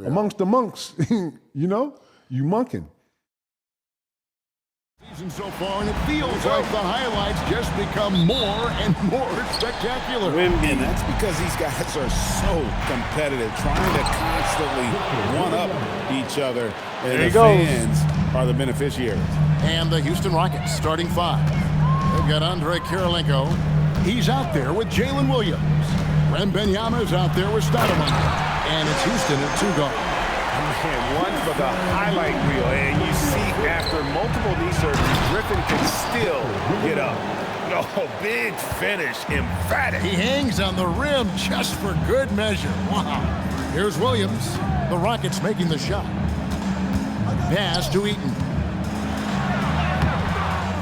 amongst the monks. You know, you monking. Season so far, and it feels like the highlights just become more and more spectacular. And that's because these guys are so competitive, trying to constantly one-up each other, and the fans are the beneficiaries. And the Houston Rockets starting five. They've got Andrei Kirilenko. He's out there with Jalen Williams. Wembanyama's out there with Stoudemire. And it's Houston at two guard. And one for the highlight reel. And you see after multiple knee surgeries, Griffin can still get up. Oh, big finish, emphatic. He hangs on the rim just for good measure. Wow. Here's Williams. The Rockets making the shot. Pass to Eaton.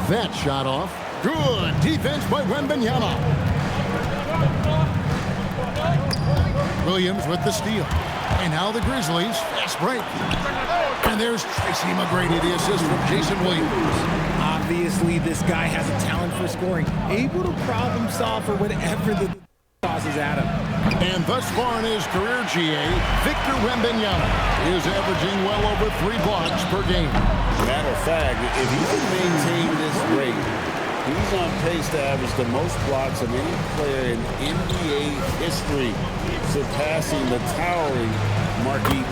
That shot off. Good defense by Wembanyama. Williams with the steal. And now the Grizzlies, fast break. And there's Tracy McGrady, the assist from Jason Williams. Obviously, this guy has a talent for scoring, able to problem solve for whatever the tosses at him. And thus far in his career, GA, Victor Wembanyama is averaging well over 3 blocks per game. Matter of fact, if he can maintain this rate, he's on pace to average the most blocks of any player in NBA history, surpassing the towering Marquis.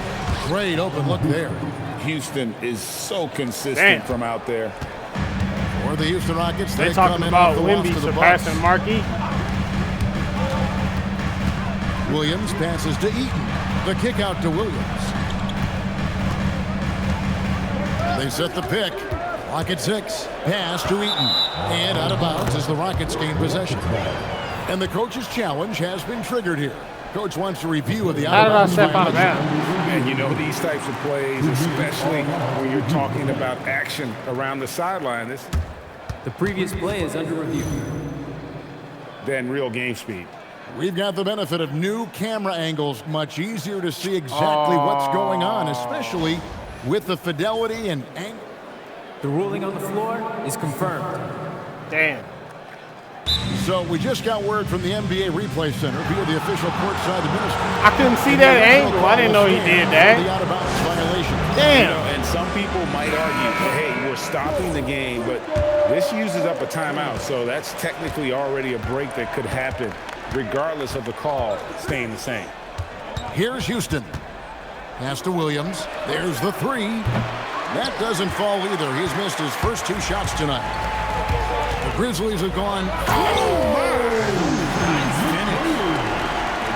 Great open look there. Houston is so consistent from out there. For the Houston Rockets, They're they talking come in about off the Wemby loss to the surpassing Bucks. Markey. Williams passes to Eaton. The kick out to Williams. They set the pick. Clock at 6. Pass to Eaton. And out of bounds as the Rockets gain possession. And the coach's challenge has been triggered here. Coach wants a review of the out-of-bounds violation. And you know these types of plays, especially when you're talking about action around the sideline. The previous play is under review. Then real game speed. We've got the benefit of new camera angles. Much easier to see exactly what's going on, especially with the fidelity and angle. The ruling on the floor is confirmed. Damn. So we just got word from the NBA Replay Center via the official courtside administrator. I couldn't see that angle. I didn't know he did that. The out-of-bounds violation. Damn. And some people might argue, hey, we're stopping the game, but this uses up a timeout, so that's technically already a break that could happen, regardless of the call staying the same. Here's Houston. Pass to Williams. There's the three. That doesn't fall either. He's missed his first 2 shots tonight. The Grizzlies have gone.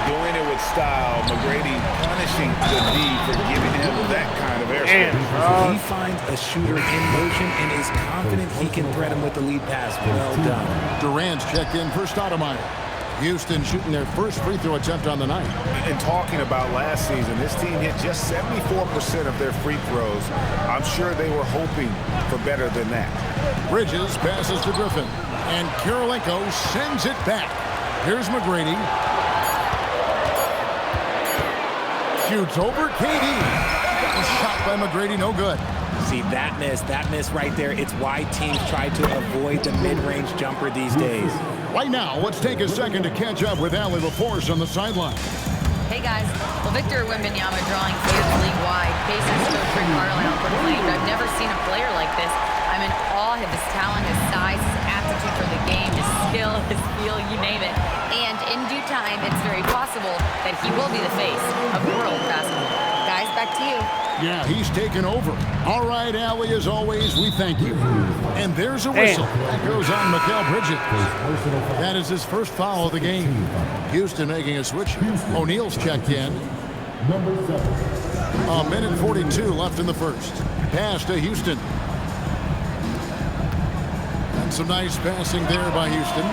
Doing it with style. McGrady punishing the D for giving him that kind of airspace. He finds a shooter in motion and is confident he can thread him with the lead pass. Well done. Durant's checked in for Stoudemire. Houston shooting their first free throw attempt on the night. And talking about last season, this team hit just 74% of their free throws. I'm sure they were hoping for better than that. Bridges passes to Griffin. And Kirilenko sends it back. Here's McGrady. Shoots over KD. A shot by McGrady, no good. See, that miss right there, it's why teams try to avoid the mid-range jumper these days. Right now, let's take a second to catch up with Allie LaForce on the sideline. Hey guys, well Victor Wembanyama drawing fans league-wide. Faces Coach Rick Carlisle proclaimed, "I've never seen a player like this. I'm in awe of his talent, his size, his aptitude for the game, his skill, his feel, you name it. And in due time, it's very possible that he will be the face of world basketball." Guys, back to you. Yeah, he's taken over. All right, Allie, as always, we thank you. And there's a whistle. That goes on Mikal Bridges. That is his first foul of the game. Houston making a switch. O'Neal's checked in. Number 7. A minute 42 left in the first. Pass to Houston. And some nice passing there by Houston.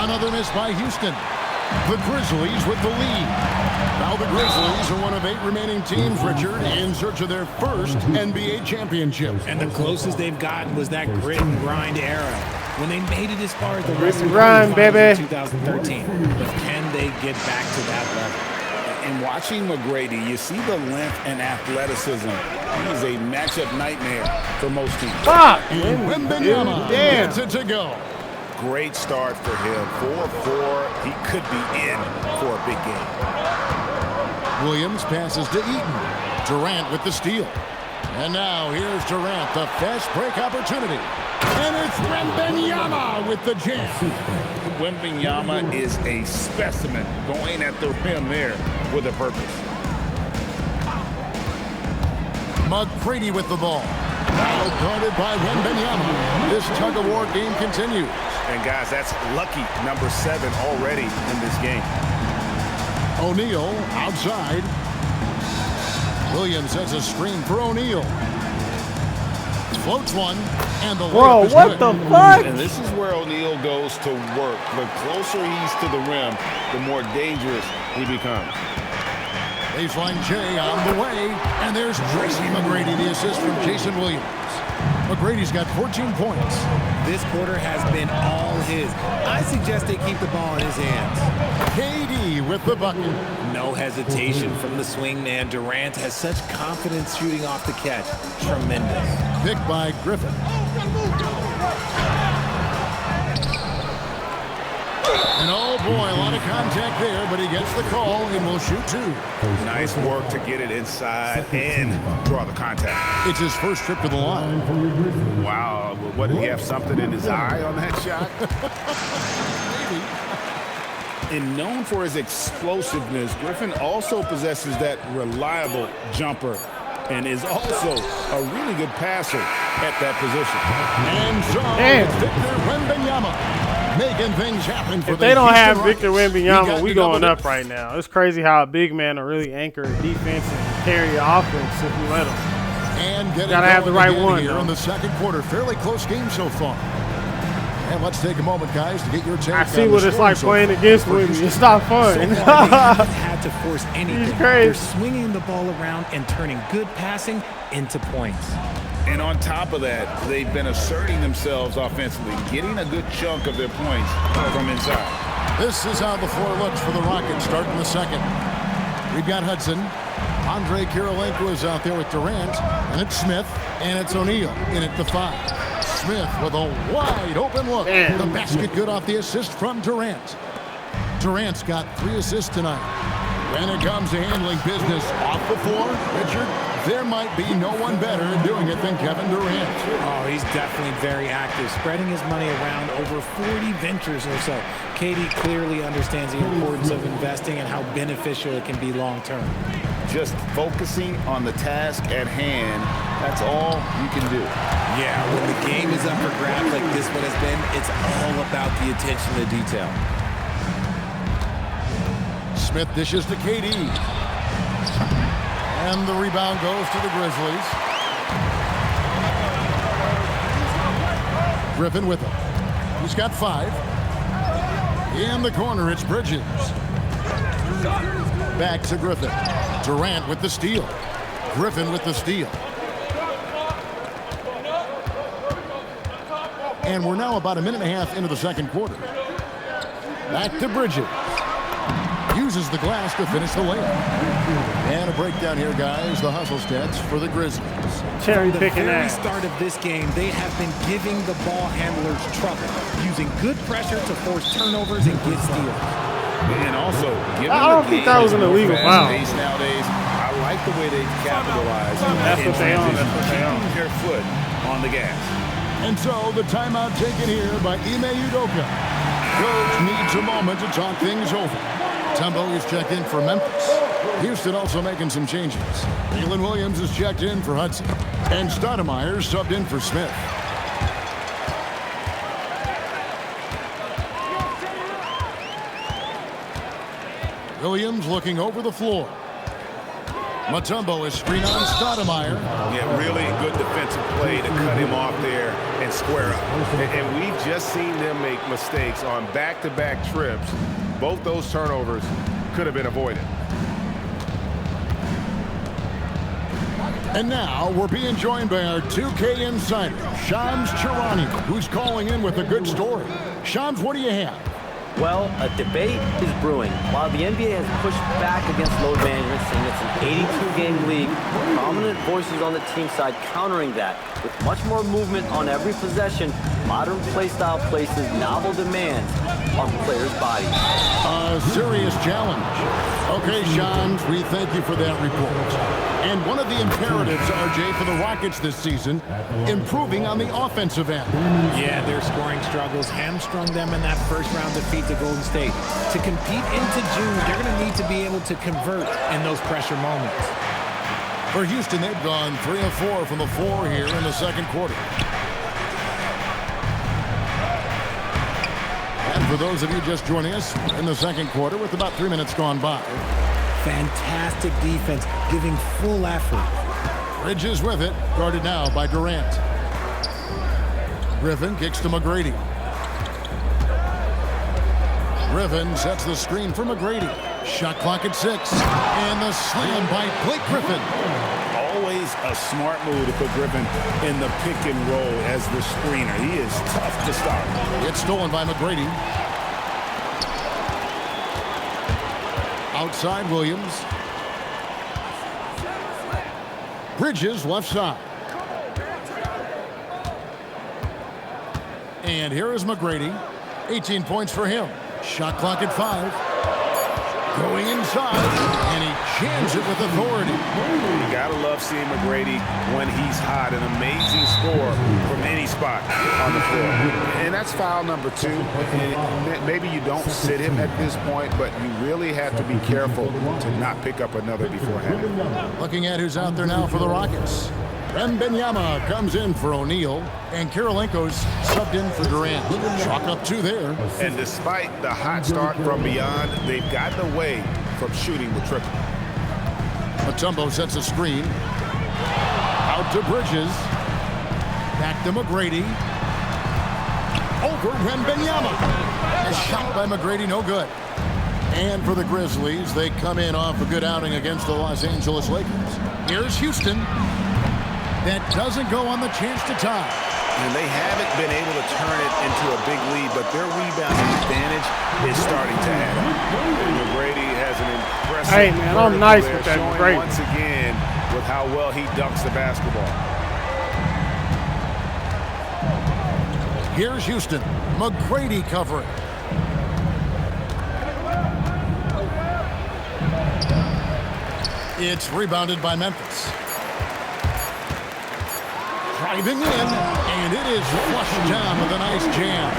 Another miss by Houston. The Grizzlies with the lead. Now the Grizzlies are one of 8 remaining teams, Richard, in search of their first NBA championship. And the closest they've gotten was that grit and grind era, when they made it as far as the Western grind, Finals baby. in 2013. But can they get back to that level? And watching McGrady, you see the length and athleticism. He's a matchup nightmare for most teams. Fuck! And Wembanyama gets it to go. Great start for him. 4-4. He could be in for a big game. Williams passes to Eaton. Durant with the steal. And now here's Durant, the fast break opportunity. And it's Wembanyama with the jam. Wembanyama is a specimen going at the rim there with a purpose. McGrady with the ball. Now guarded by Wembanyama. This tug-of-war game continues. And guys, that's lucky number 7 already in this game. O'Neal outside. Williams has a screen for O'Neal. Floats one, and the Bro, layup is what good. the fuck? And this is where O'Neal goes to work. The closer he's to the rim, the more dangerous he becomes. Baseline J on the way, and there's Tracy McGrady, the assist from Jason Williams. McGrady's got 14 points. This quarter has been all his. I suggest they keep the ball in his hands. KD with the bucket. No hesitation from the swingman. Durant has such confidence shooting off the catch. Tremendous. Picked by Griffin. And oh boy, a lot of contact there, but he gets the call and will shoot 2. Nice work to get it inside and draw the contact. It's his first trip to the line. Wow, what, did he have something in his eye on that shot? And known for his explosiveness, Griffin also possesses that reliable jumper and is also a really good passer at that position. And so it's Victor Wembanyama making things happen for If the they don't Houston have Victor Rockets. He Wembanyama, got we the going double up right now. It's crazy how a big man will really anchor a defense and carry your offense if you let him. And getting Gotta have the going right again one, here though. in the second quarter. Fairly close game so far. And let's take a moment, guys, to get your take. I see on what the it's like scoring playing so far against for Wemby. Houston. It's not fun. So far, they haven't had to force anything. He's crazy. They're swinging the ball around and turning good passing into points. And on top of that, they've been asserting themselves offensively, getting a good chunk of their points from inside. This is how the floor looks for the Rockets starting the second. We've got Hudson. Andre Kirilenko is out there with Durant. And it's Smith. And it's O'Neal in at the 5. Smith with a wide open look. Man. The basket good off the assist from Durant. Durant's got 3 assists tonight. When it comes to handling business off the floor, Richard, there might be no one better at doing it than Kevin Durant. Oh, he's definitely very active, spreading his money around over 40 ventures or so. KD clearly understands the importance of investing and how beneficial it can be long term. Just focusing on the task at hand, that's all you can do. Yeah, when the game is up for grabs like this one has been, it's all about the attention to detail. Smith dishes to KD. And the rebound goes to the Grizzlies. Griffin with him. He's got 5. In the corner, it's Bridges. Back to Griffin. Durant with the steal. Griffin with the steal. And we're now about a minute and a half into the second quarter. Back to Bridges. Uses the glass to finish the layup. And a breakdown here, guys. The hustle stats for the Grizzlies. Cherry From the picking very that. start of this game, they have been giving the ball handlers trouble, using good pressure to force turnovers and get steals. And also, given I don't the think game that was is an more illegal foul. fast-paced nowadays, I like the way they capitalize That's in what they are. transition, That's what they are. keeping their foot on the gas. And so the timeout taken here by Ime Udoka. Coach needs a moment to talk things over. Tumbo is checked in for Memphis. Houston also making some changes. Jalen Williams is checked in for Hudson. And Stoudemire subbed in for Smith. Williams looking over the floor. Mutombo is screen on Stoudemire. Yeah, really good defensive play to cut him off there and square up. And we've just seen them make mistakes on back-to-back trips. Both those turnovers could have been avoided. And now we're being joined by our 2K insider, Shams Charania, who's calling in with a good story. Shams, what do you have? Well, a debate is brewing. While the NBA has pushed back against load management, saying it's an 82-game league, prominent voices on the team side countering that. With much more movement on every possession, modern play style places novel demands on players' bodies. A serious challenge. Okay, Sean, we thank you for that report. And one of the imperatives, RJ, for the Rockets this season, improving on the offensive end. Yeah, their scoring struggles hamstrung them in that first-round defeat to Golden State. To compete into June, they're going to need to be able to convert in those pressure moments. For Houston, they've gone 3 of 4 from the floor here in the second quarter. And for those of you just joining us in the second quarter with about 3 minutes gone by. Fantastic defense, giving full effort. Bridges with it, guarded now by Durant. Griffin kicks to McGrady. Griffin sets the screen for McGrady. Shot clock at 6. And the slam by Blake Griffin. Always a smart move to put Griffin in the pick and roll as the screener. He is tough to stop. It's stolen by McGrady. Outside Williams. Bridges left side. And here is McGrady. 18 points for him. Shot clock at 5. Going inside, and he jams it with authority. You gotta love seeing McGrady when he's hot. An amazing score from any spot on the floor. And that's foul number 2. And maybe you don't sit him at this point, but you really have to be careful to not pick up another beforehand. Looking at who's out there now for the Rockets. Wembanyama comes in for O'Neal, and Kirilenko's subbed in for Durant. Chalk up 2 there. And despite the hot start from beyond, they've gotten away from shooting the triple. Mutombo sets a screen. Out to Bridges. Back to McGrady. Over Wembanyama. A shot by McGrady, no good. And for the Grizzlies, they come in off a good outing against the Los Angeles Lakers. Here's Houston. That doesn't go on the chance to tie. And they haven't been able to turn it into a big lead, but their rebounding advantage is starting to add up. McGrady has an impressive Hey, man, I'm nice with that showing McGrady. once again with how well he dunks the basketball. Here's Houston. McGrady covering. It's rebounded by Memphis. Driving in, and it is flushed down with a nice jam.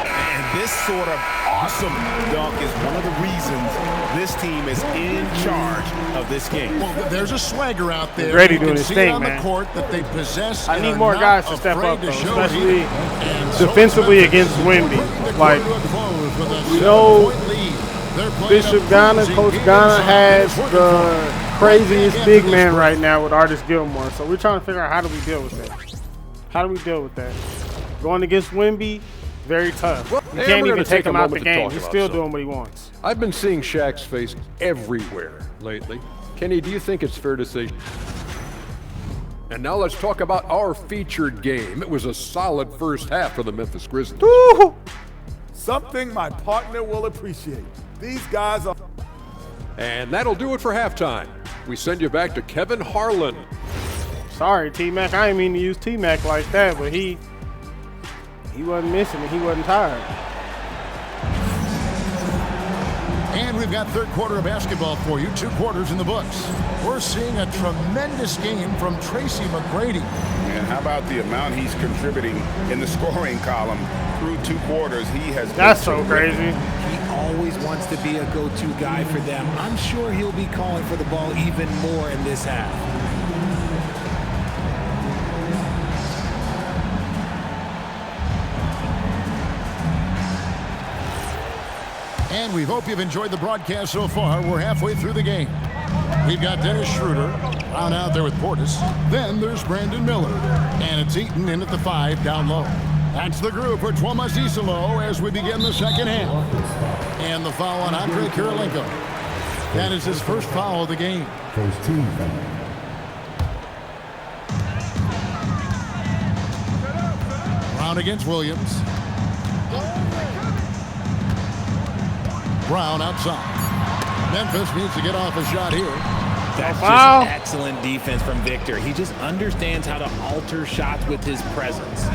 And this sort of awesome dunk is one of the reasons this team is in charge of this game. Well, there's a swagger out there. Brady You can doing his see thing, it on man. the court that they possess. I and need are more not guys to step afraid up, to though, show it especially either. And so defensively Memphis against will Wemby. bring the Like, quarter to a close with a no 7-point lead. They're playing Bishop a Ghana, cruising Coach game Ghana inside. has It's the working craziest for big him. man right now with Artis Gilmore. So we're trying to figure out how do we deal with that. How do we deal with that? Going against Wemby, very tough. Well, You and can't we're even gonna take take a him out the moment to game. talk He's about still something. doing what he wants. I've been seeing Shaq's face everywhere lately. Kenny, do you think it's fair to say? And now let's talk about our featured game. It was a solid first half for the Memphis Grizzlies. Woo! Something my partner will appreciate. These guys are... And that'll do it for halftime. We send you back to Kevin Harlan. Sorry, T-Mac. I didn't mean to use T-Mac like that, but he wasn't missing it. He wasn't tired. And we've got third quarter of basketball for you. 2 quarters in the books. We're seeing a tremendous game from Tracy McGrady. And how about the amount he's contributing in the scoring column through 2 quarters? He has That's been so crazy. He always wants to be a go-to guy for them. I'm sure he'll be calling for the ball even more in this half. And we hope you've enjoyed the broadcast so far. We're halfway through the game. We've got Dennis Schroeder down out there with Portis. Then there's Brandon Miller. And it's Eaton in at the 5 down low. That's the group for Twoma Cicelo as we begin the second half. And the foul on Andre Kirilenko. That is his first foul of the game. First team foul. Round against Williams. Brown outside. Memphis needs to get off a shot here. That's just excellent defense from Victor. He just understands how to alter shots with his presence.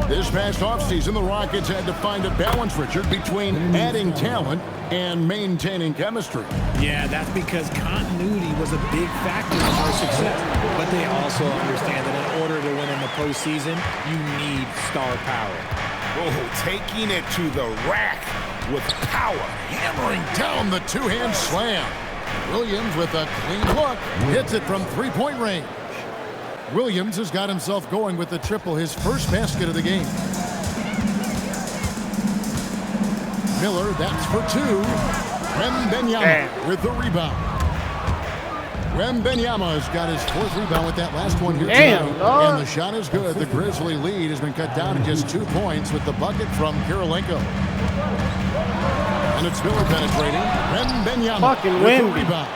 This past offseason, the Rockets had to find a balance, Richard, between adding talent and maintaining chemistry. Yeah, that's because continuity was a big factor in their success. But they also understand that in order to win in the postseason, you need star power. Oh, taking it to the rack with power. Hammering down the two-hand slam. Williams with a clean look. Hits it from three-point range. Williams has got himself going with the triple, his first basket of the game. Miller, that's for two. Wembanyama with the rebound. Wembanyama has got his fourth rebound with that last one here tonight. And the shot is good. The Grizzly lead has been cut down to just 2 points with the bucket from Kirilenko. And it's Miller penetrating. Wembanyama with the rebound.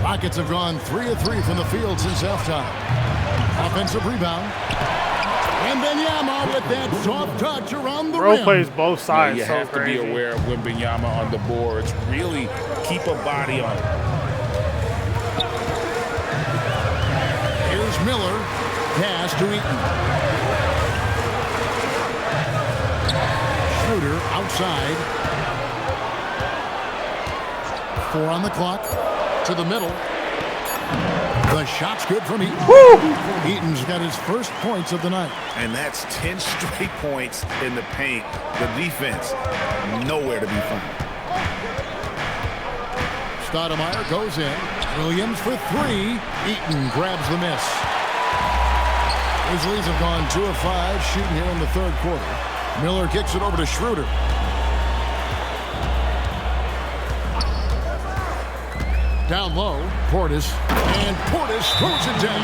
Rockets have gone 3 of 3 from the field since halftime. Offensive rebound. Wembanyama with that soft touch around the rim. Plays both sides. You have to be aware of Wembanyama on the boards. Really keep a body on it. Here's Miller. Pass to Eaton. Schroeder outside. 4 on the clock. To the middle. The shot's good from Eaton. Eaton's got his first points of the night. And that's 10 straight points in the paint. The defense, nowhere to be found. Stoudemire goes in. Williams for 3. Eaton grabs the miss. Grizzlies have gone 2 of 5 shooting here in the third quarter. Miller kicks it over to Schroeder. Down low, Portis, and Portis throws it down.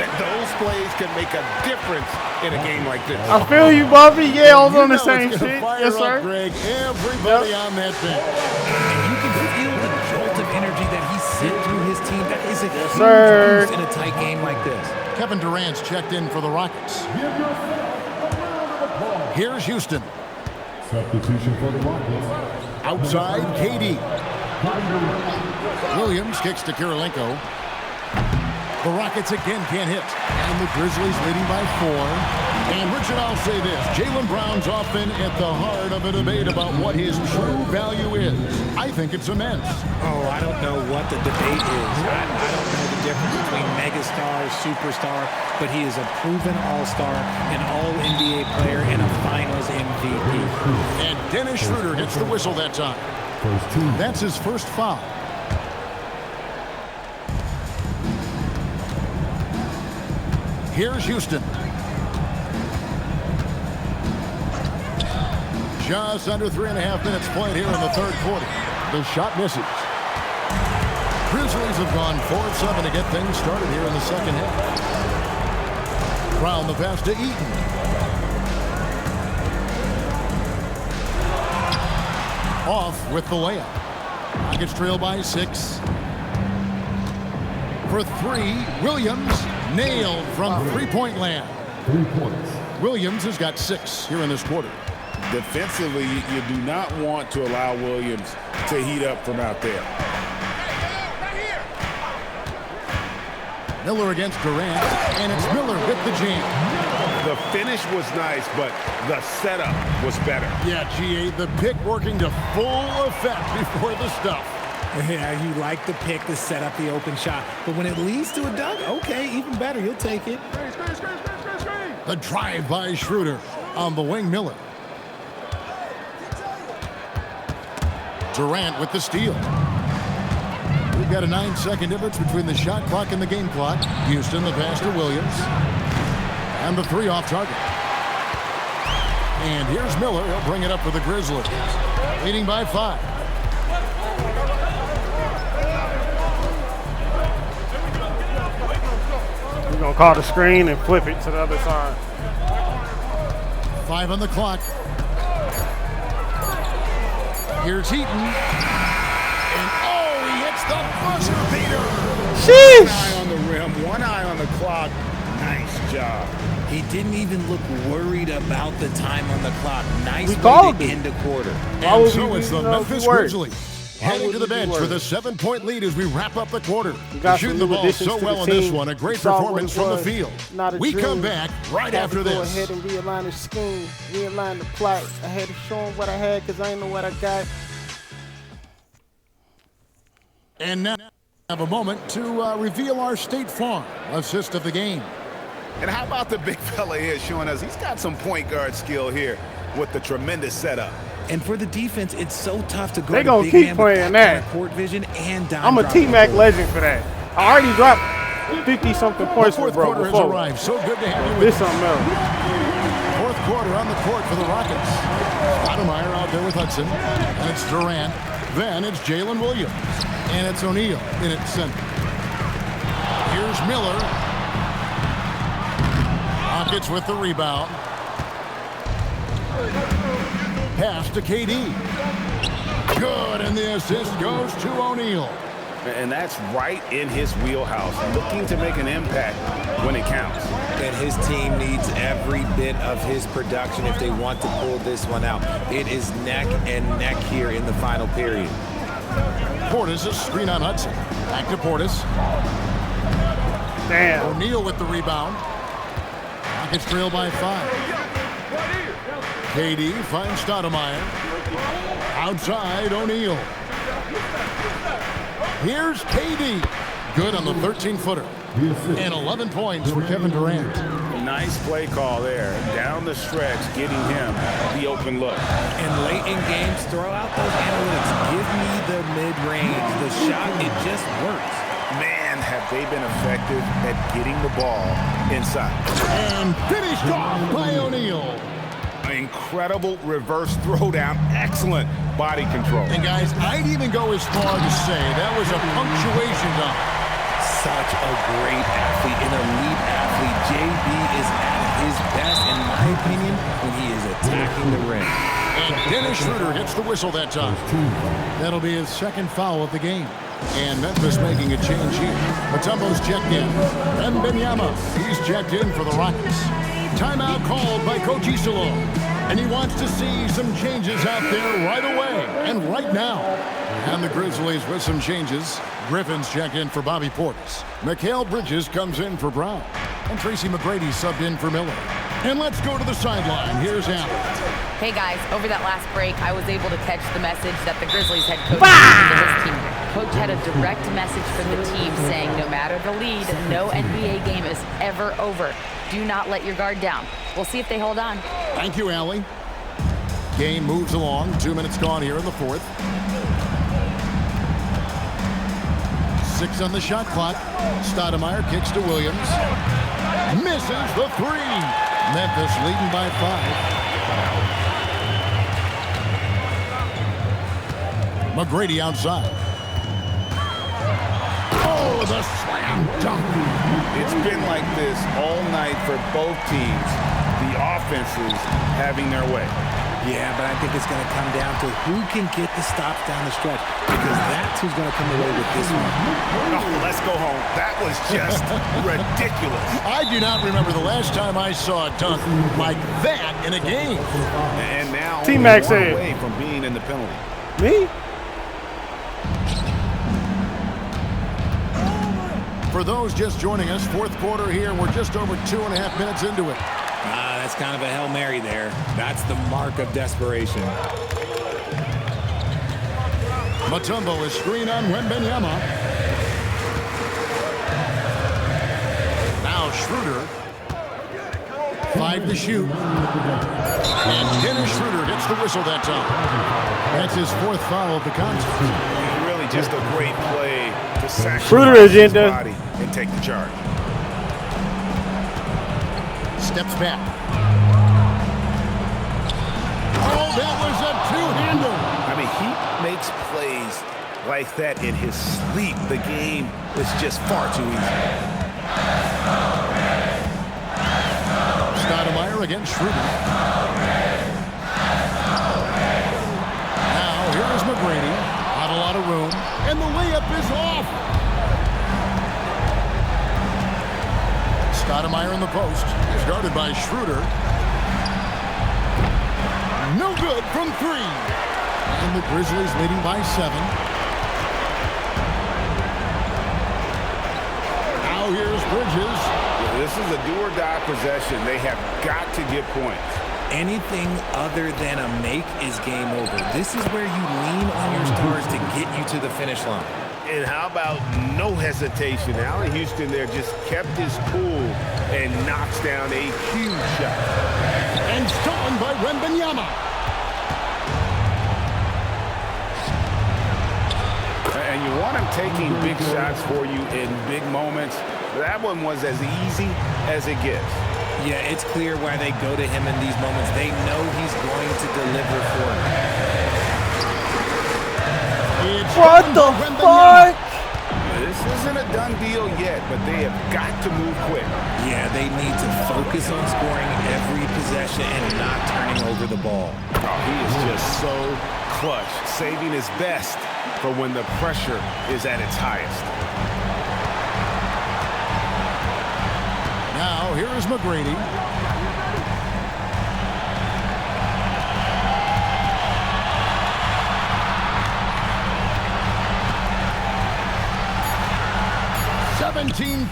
And those plays can make a difference in a game like this. I feel you, Bobby. Yeah, I was on the same shit. Yes, sir. Greg, everybody on that bench. And you can feel the jolt of energy that he sent through his team. That is a huge boost in a tight game like this. Kevin Durant's checked in for the Rockets. Here's Houston. Substitution for the Rockets. Outside, KD. Williams kicks to Kirilenko. The Rockets again can't hit. And the Grizzlies leading by 4. And Richard, I'll say this. Jaylen Brown's often at the heart of a debate about what his true value is. I think it's immense. Oh, I don't know what the debate is. I don't know the difference between megastar, superstar, but he is a proven all-star, an all-NBA player, and a finals MVP. And Dennis Schroeder gets the whistle that time. That's his first foul. Here's Houston. Just under 3.5 minutes played here in the third quarter. The shot misses. Grizzlies have gone 4 of 7 to get things started here in the second half. Brown the pass to Eaton. Off with the layup. Rockets trail by 6. For 3, Williams nailed from three-point land. 3 points. Williams has got 6 here in this quarter. Defensively, you do not want to allow Williams to heat up from out there. Miller against Durant, and it's Miller with the jam. The finish was nice, but the setup was better. Yeah, GA, the pick working to full effect before the stuff. Yeah, you like the pick to set up the open shot. But when it leads to a dunk, okay, even better. You'll take it. The drive by Schroeder on the wing. Miller. Durant with the steal. We've got a 9-second difference between the shot clock and the game clock. Houston, the pass to Williams. And the 3 off target. And here's Miller. He'll bring it up for the Grizzlies. Leading by 5. We're going to call the screen and flip it to the other side. 5 on the clock. Here's Heaton. And oh, he hits the buzzer beater. Sheesh. 1 eye on the rim, 1 eye on the clock. Nice job. He didn't even look worried about the time on the clock. Nice way called to it. end the quarter. And so it's the be Memphis worried? Grizzlies Why heading would to the we be bench worried? with a 7-point lead as we wrap up the quarter. We got They're some shooting the new ball additions so to well the in this team. one. A great Saw what performance it from the was. field. Not a We dream. come back right Had after to go this. ahead and realign the scheme, realign the plot. I had to show him what I had because I didn't know what I got. And now have a moment to reveal our State Farm assist of the game. And how about the big fella here showing us he's got some point guard skill here with the tremendous setup. And for the defense, it's so tough to go They to gonna big keep man playing with that. kind of court vision and dime I'm a dropping T-Mac forward. legend for that. I already dropped 50-something The points for fourth bro quarter has before. arrived. So good to have you with This us. something else. Fourth quarter on the court for the Rockets. Stoudemire out there with Hudson. And it's Durant. Then it's Jalen Williams. And it's O'Neal in at center. Here's Miller. Rockets with the rebound. Pass to KD. Good, and the assist goes to O'Neal. And that's right in his wheelhouse, looking to make an impact when it counts. And his team needs every bit of his production if they want to pull this one out. It is neck and neck here in the final period. Portis, a screen on Hudson. Back to Portis. Damn. O'Neal with the rebound. Rockets trail by 5. KD finds Stoudemire. Outside, O'Neal. Here's KD. Good on the 13-footer. And 11 points for Kevin Durant. Nice play call there. Down the stretch, getting him the open look. And late in games, throw out those analytics. Give me the mid-range. The shot, it just works. Man, have they been effective at getting the ball inside. And finished off by O'Neal. Incredible reverse throwdown. Excellent body control. And guys, I'd even go as far to say that was a punctuation dunk. Such a great athlete, an elite athlete. JB is at his best, in my opinion, when he is attacking the rim. And Dennis Schroeder gets the whistle that time. That'll be his second foul of the game. And Memphis making a change here. Mutombo's checked in. Wembanyama, he's checked in for the Rockets. Timeout called by Coach Isolo. And he wants to see some changes out there right away and right now. And the Grizzlies with some changes. Griffin's checked in for Bobby Portis. Mikal Bridges comes in for Brown. And Tracy McGrady subbed in for Miller. And let's go to the sideline. Here's Allen. Hey guys, over that last break, I was able to catch the message that the Grizzlies head coach gave to his team. Coach had a direct message for the team saying no matter the lead, no NBA game is ever over. Do not let your guard down. We'll see if they hold on. Thank you, Allie. Game moves along. 2 minutes gone here in the fourth. 6 on the shot clock. Stoudemire kicks to Williams. Misses the 3. Memphis leading by 5. McGrady outside. Oh, the slam dunk. It's been like this all night for both teams. The offenses having their way. Yeah, but I think it's going to come down to who can get the stops down the stretch, because that's who's going to come away with this one. Oh, let's go home. That was just ridiculous. I do not remember the last time I saw a dunk like that in a game. And now T-Mac only one said. away from being in the penalty. Me? For those just joining us, fourth quarter here. We're just over 2.5 minutes into it. That's kind of a Hail Mary there. That's the mark of desperation. Mutombo is screen on Wembanyama. Now Schroeder. 5 to shoot. And Dennis Schroeder gets the whistle that time. That's his 4th foul of the contest. Really just a great play to Schroeder sacrifice his agenda. body and take the charge. Steps back. Oh, that was a two-hander. I mean, he makes plays like that in his sleep. The game is just far too easy. Stoudemire against Schroeder. Now, here is McGrady. Not a lot of room. And the layup is off. Stoudemire in the post. He's guarded by Schroeder. No good from 3. And the Grizzlies leading by 7. Now here's Bridges. This is a do-or-die possession. They have got to get points. Anything other than a make is game over. This is where you lean on your stars to get you to the finish line. And how about no hesitation? Allen Houston there just kept his cool and knocks down a huge shot. And stolen by Wembanyama. And you want him taking big shots for you in big moments. That one was as easy as it gets. Yeah, it's clear why they go to him in these moments. They know he's going to deliver for them. What the fuck? This isn't a done deal yet, but they have got to move quick. Yeah, they need to focus on scoring every possession and not turning over the ball. Oh, he is just so clutch, saving his best for when the pressure is at its highest. Now here is McGrady.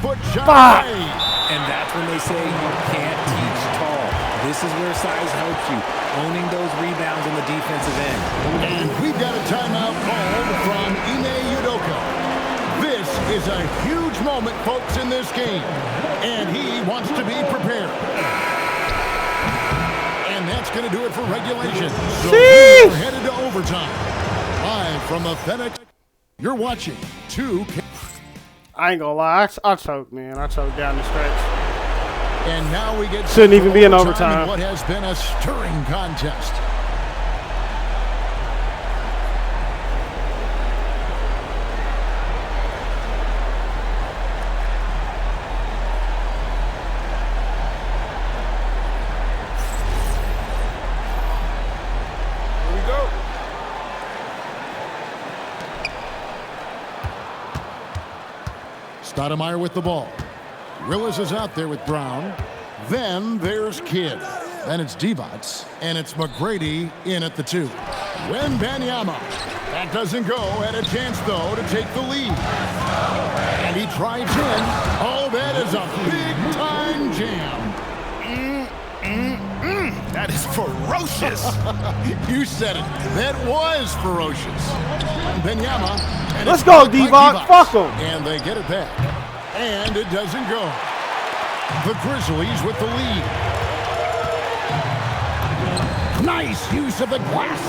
Foot shot. And that's when they say you can't teach tall. This is where size helps you, owning those rebounds on the defensive end. And we've got a timeout called from Ime Udoka. This is a huge moment, folks, in this game. And he wants to be prepared. And that's going to do it for regulation. So we're headed to overtime. Live from the FedEx. You're watching 2K. I ain't gonna lie, I choked, man. I choked down the stretch. And now we get shouldn't even be in overtime. In what has been a stirring contest. Here we go. Stoudemire with the ball. Willis is out there with Brown. Then there's Kidd. Then it's Divac. And it's McGrady in at the 2. Wembanyama. That doesn't go. Had a chance, though, to take the lead. And he drives in. Oh, that is a big-time jam. That is ferocious. You said it. That was ferocious. Wembanyama. Let's go, Divac. Fuck him. And they get it back. And it doesn't go. The Grizzlies with the lead. Nice use of the glass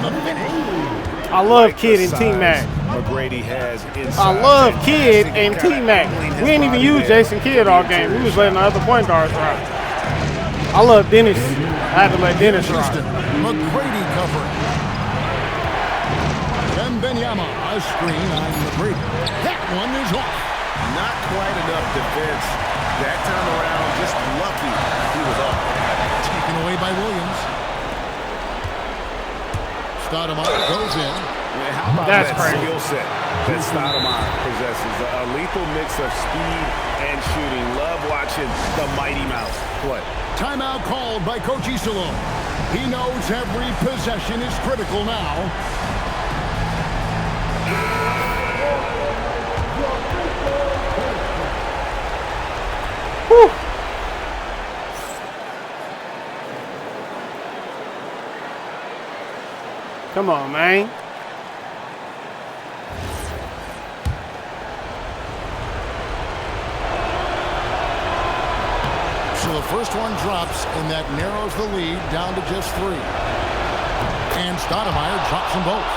on the finish. I love Kidd and T-Mac. McGrady has inside. I love Kidd and T-Mac. We didn't even use Jason Kidd all game. We was letting the other point guards ride. I love Dennis. I had to let Dennis ride. McGrady covering. Wembanyama, a screen on McGrady. That one is off. Not quite enough defense. That time around, just lucky he was off. Taken away by Williams. Stoudemire goes in. Man, how about That's that crazy. skill set that Stoudemire possesses? A lethal mix of speed and shooting. Love watching the Mighty Mouse play. Timeout called by Coach Isolo. He knows every possession is critical now. Whew. Come on, man. So the first one drops, and that narrows the lead down to just 3. And Stoudemire drops them both.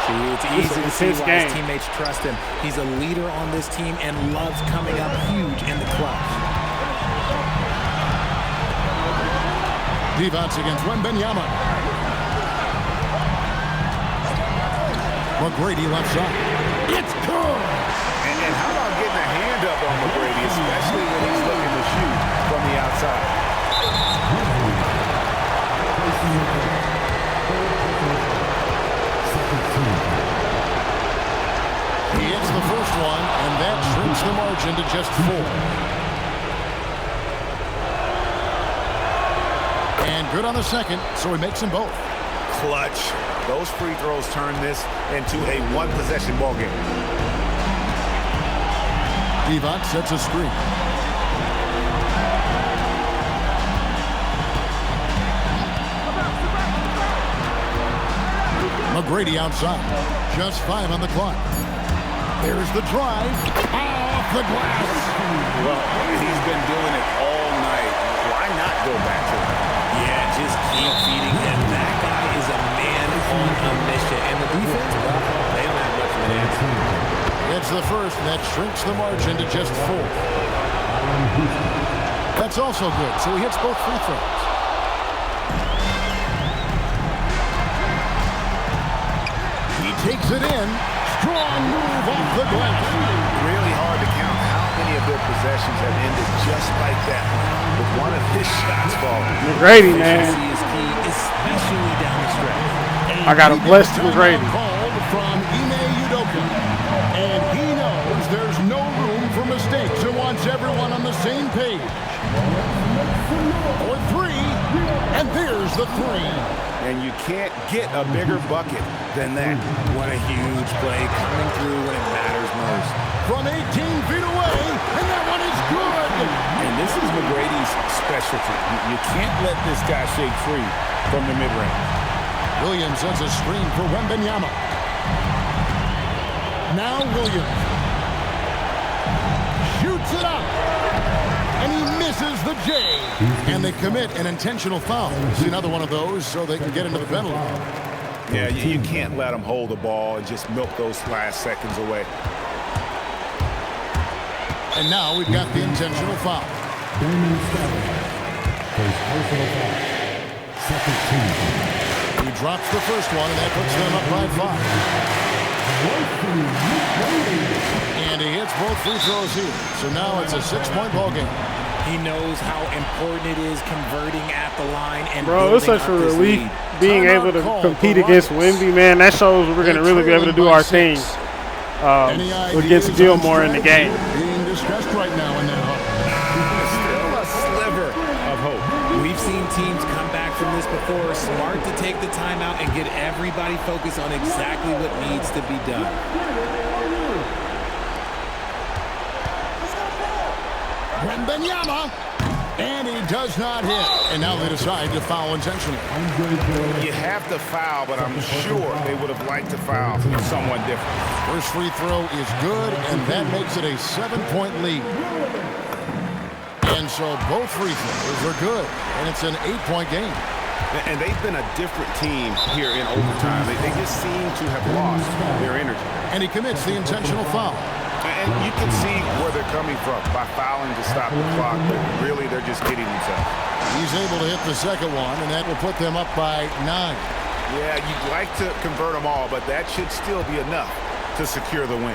See, it's easy to see why his teammates trust him. He's a leader on this team and loves coming up huge in the clutch. Divac against Wembanyama. McGrady left side. It's good. And how about getting a hand up on McGrady, especially when he's looking to shoot from the outside? He hits the first one, and that shrinks the margin to just 4. good on the second, so he makes them both. Clutch. Those free throws turn this into a one-possession ball game. Divac sets a screen. McGrady outside. Just 5 on the clock. There's the drive. Off the glass. Well, he's been doing it all night. Why not go back to it? Yeah, just keep feeding him. That guy is a man on a mission. And the defense, they don't have much of an answer. It's the first, and that shrinks the margin to just 4. That's also good, so he hits both free throws. He takes it in. Strong move off the glass. Really hard to count how many of their possessions have ended just like that, with one of his shots falling. McGrady, man. Efficiency is key, especially down the stretch. I got a blessed McGrady. Called from MyNBA2K26. And he knows there's no room for mistakes and wants everyone on the same page. For 3, and there's the 3. And you can't get a bigger bucket than that. What a huge play coming through when it matters most. From 18 feet away, and that one is good. And this is McGrady's specialty. You can't let this guy shake free from the mid-range. Williams sends a screen for Wembanyama. Now Williams shoots it up, and he misses the J. And they commit an intentional foul. See another one of those so they can get into the penalty. Yeah, you can't let them hold the ball and just milk those last seconds away. And now we've got the intentional foul. He drops the first one, and that puts them up by 5. And he hits both free throws here. So now it's a 6-point ball game. He knows how important it is converting at the line and Bro, it's such a building up this relief lead. being able to compete against Wemby, man. That shows we're going to really be able to do our thing against Gilmore in the game. Being discussed right now in that hub. Still a sliver of hope. We've seen teams come back from this before. Smart to take the timeout and get everybody focused on exactly what needs to be done. Wembanyama, and he does not hit. And now they decide to foul intentionally. You have to foul, but I'm sure they would have liked to foul someone different. First free throw is good, and that makes it a 7-point lead. And so both free throws are good, and it's an 8-point game. And they've been a different team here in overtime. They just seem to have lost their energy. And he commits the intentional foul. And you can see where they're coming from by fouling to stop the clock, but really they're just kidding themselves. He's able to hit the second one, and that will put them up by 9. Yeah, you'd like to convert them all, but that should still be enough to secure the win.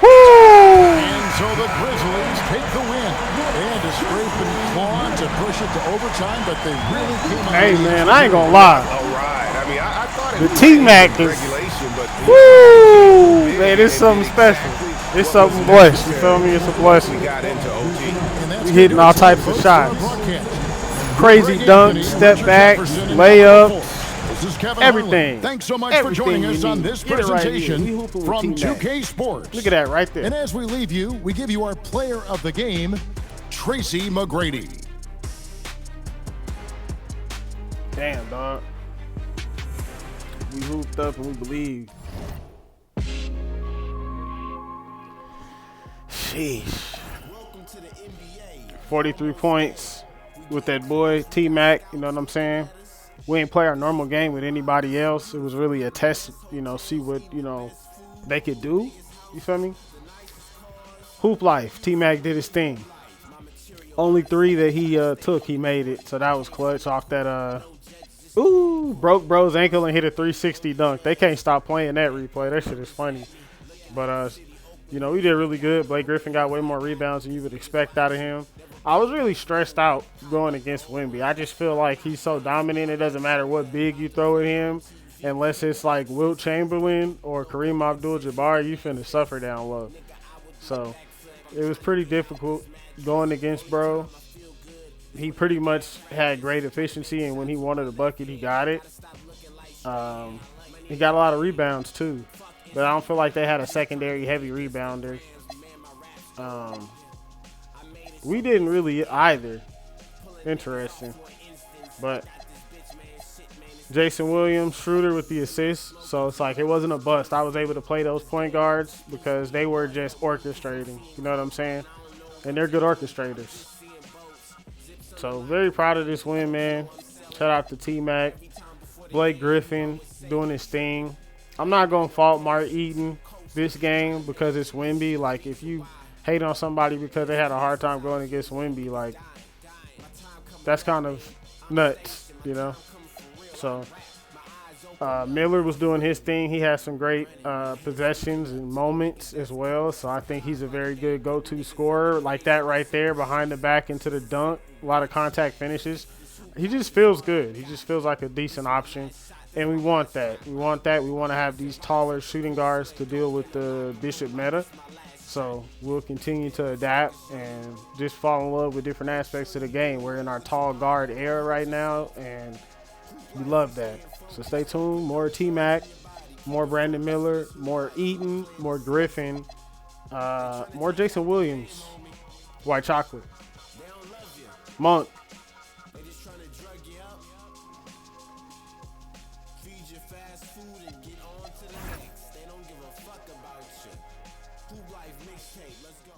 And so the Grizzlies take the win. They had to scrape and claw to push it to overtime, but they really came out. Hey, man, I ain't going to lie. All right. I mean, I thought it The was T-Mac is, regulation, but woo, man, it's something special. It's something blessed. You feel me? It's a blessing. we got into OT. We hitting all types of shots. Crazy dunks, step backs, layups, everything. Thanks so much for joining us on this presentation right from 2K Sports. Look at that right there. And as we leave you, we give you our player of the game, Tracy McGrady. Damn, dog. We hooped up and we believe. Sheesh. 43 points with that boy, T-Mac, you know what I'm saying? We ain't play our normal game with anybody else. It was really a test, you know, see what, you know, they could do. You feel me? Hoop life. T-Mac did his thing. Only 3 that he took, he made it. So that was clutch off that, broke bro's ankle and hit a 360 dunk. They can't stop playing that replay. That shit is funny. But, you know, we did really good. Blake Griffin got way more rebounds than you would expect out of him. I was really stressed out going against Wemby. I just feel like he's so dominant. It doesn't matter what big you throw at him. Unless it's like Wilt Chamberlain or Kareem Abdul-Jabbar, you finna suffer down low. So it was pretty difficult going against bro. he pretty much had great efficiency, and when he wanted a bucket, he got it. He got a lot of rebounds too, but I don't feel like they had a secondary heavy rebounder. We didn't really either. Interesting. But Jason Williams, Schroeder with the assist. So it's like it wasn't a bust. I was able to play those point guards because they were just orchestrating. You know what I'm saying? And they're good orchestrators. So very proud of this win, man. Shout out to T-Mac. Blake Griffin doing his thing. I'm not going to fault Mark Eaton this game because it's Wemby. Like, if you hate on somebody because they had a hard time going against Wemby, like, that's kind of nuts, you know? So, Miller was doing his thing. He had some great possessions and moments as well. So, I think he's a very good go-to scorer. Like that right there, behind the back into the dunk. A lot of contact finishes. He just feels good. He just feels like a decent option. And we want that. We want that. We want to have these taller shooting guards to deal with the Bishop meta. So we'll continue to adapt and just fall in love with different aspects of the game. We're in our tall guard era right now, and we love that. So stay tuned. More T-Mac, more Brandon Miller, more Eaton, more Griffin, more Jason Williams, White Chocolate, Monk. Fast food and get on to the next. They don't give a fuck about you. Hoop Life mixtape, let's go.